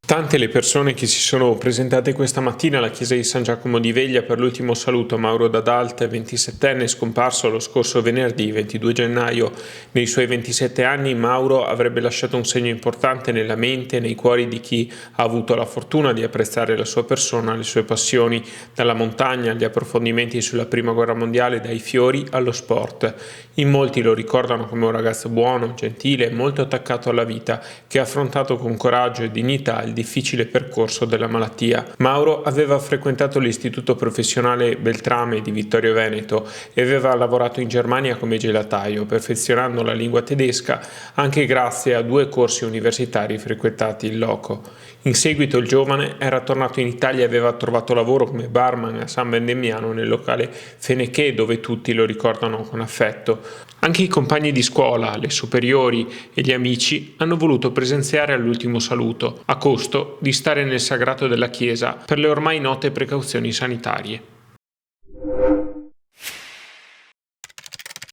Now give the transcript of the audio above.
Tante le persone che si sono presentate questa mattina alla chiesa di San Giacomo di Veglia per l'ultimo saluto a Mauro D'Adalt, 27enne, scomparso lo scorso venerdì 22 gennaio. Nei suoi 27 anni Mauro avrebbe lasciato un segno importante nella mente e nei cuori di chi ha avuto la fortuna di apprezzare la sua persona, le sue passioni, dalla montagna agli approfondimenti sulla Prima Guerra Mondiale, dai fiori allo sport. In molti lo ricordano come un ragazzo buono, gentile e molto attaccato alla vita, che ha affrontato con coraggio e dignità il difficile percorso della malattia. Mauro aveva frequentato l'istituto professionale Beltrame di Vittorio Veneto e aveva lavorato in Germania come gelataio, perfezionando la lingua tedesca anche grazie a 2 corsi universitari frequentati in loco. In seguito il giovane era tornato in Italia e aveva trovato lavoro come barman a San Vendemiano nel locale Fenechè, dove tutti lo ricordano con affetto. Anche i compagni di scuola, le superiori e gli amici hanno voluto presenziare all'ultimo saluto, a costo di stare nel sagrato della chiesa per le ormai note precauzioni sanitarie.